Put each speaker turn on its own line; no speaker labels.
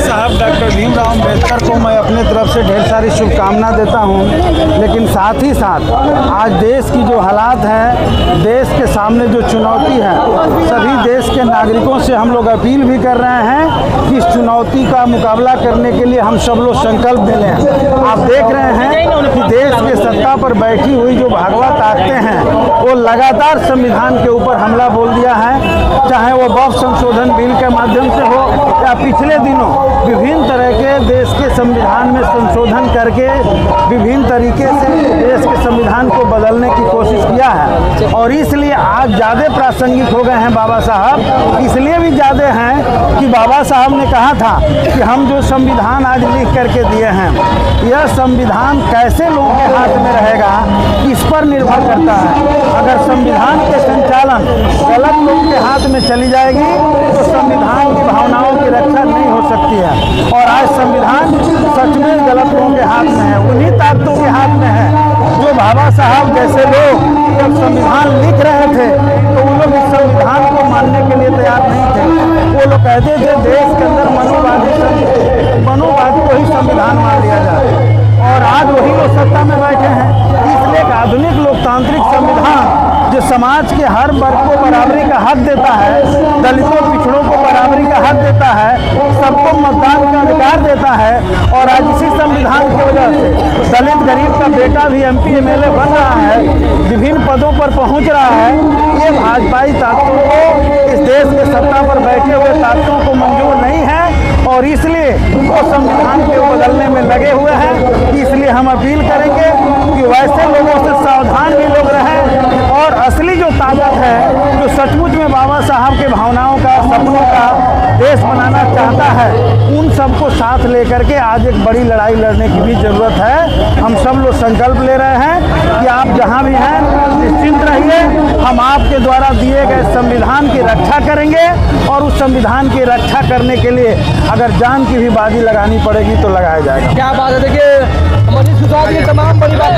साहब डॉक्टर भीमराव अम्बेडकर को मैं अपने तरफ से ढेर सारी शुभकामना देता हूं, लेकिन साथ ही साथ आज देश की जो हालात हैं, देश के सामने जो चुनौती है, सभी देश के नागरिकों से हम लोग अपील भी कर रहे हैं कि इस चुनौती का मुकाबला करने के लिए हम सब लोग संकल्प ले लें। आप देख रहे हैं कि देश के सत्ता पर बैठी हुई जो भागवत ताकतें हैं, वो लगातार संविधान के ऊपर हमला बोल दिया है, चाहे वो वक्फ संशोधन बिल के माध्यम से हो या पिछले दिनों विभिन्न तरह के देश के संविधान में संशोधन करके विभिन्न तरीके से देश के संविधान को बदलने की कोशिश किया है। और इसलिए आज ज़्यादा प्रासंगिक हो गए हैं बाबा साहब, इसलिए भी ज़्यादा हैं कि बाबा साहब ने कहा था कि हम जो संविधान आज लिख करके दिए हैं, यह संविधान कैसे लोगों के हाथ में रहेगा, इस पर निर्भर करता है। अगर संविधान के संचालन गलत लोगों के हाथ में चली जाएगी तो संविधान की भावनाओं की रक्षा नहीं हो सकती है। और आज संविधान सच में गलत लोगों के हाथ में है, उन्हीं ताकतों के हाथ में है जो बाबा साहब जैसे लोग जब संविधान लिख रहे थे तो वो लोग इस संविधान को मानने के लिए तैयार नहीं थे। वो लोग कहते थे देश के अंदर मनोवाद को ही संविधान मान लिया जाए, और आज वही लोग सत्ता में बैठे हैं। इसलिए एक आधुनिक लोकतांत्रिक संविधान जो समाज के हर वर्ग को बराबरी का हक देता है, दलितों पिछड़ों को बराबरी का हक देता है, सबको मतदान का अधिकार देता है, और आज इसी संविधान की वजह से दलित गरीब का बेटा भी MP MLA बन रहा है, विभिन्न पदों पर पहुंच रहा है। ये भाजपाई ताकतों को, इस देश के सत्ता पर बैठे हुए ताकतों को मंजूर नहीं है, और इसलिए वो संविधान के बदलने में लगे हुए हैं। इसलिए हम अपील करेंगे कि वैसे लोगों से सावधान भी लोग रहें, और असली जो ताकत है, जो सचमुच में बाबा साहब के भावनाओं का, सपनों का देश बनाना चाहता है, उन सबको साथ लेकर के आज एक बड़ी लड़ाई लड़ने की भी ज़रूरत है। हम सब लोग संकल्प ले रहे हैं कि आप जहां भी हैं निश्चिंत रहिए, हम आपके द्वारा दिए गए संविधान की रक्षा करेंगे, और उस संविधान की रक्षा करने के लिए अगर जान की भी बाजी लगानी पड़ेगी तो लगाया जाएगा।
क्या बात है, देखिए हमारी सुशांत की तमाम बड़ी बात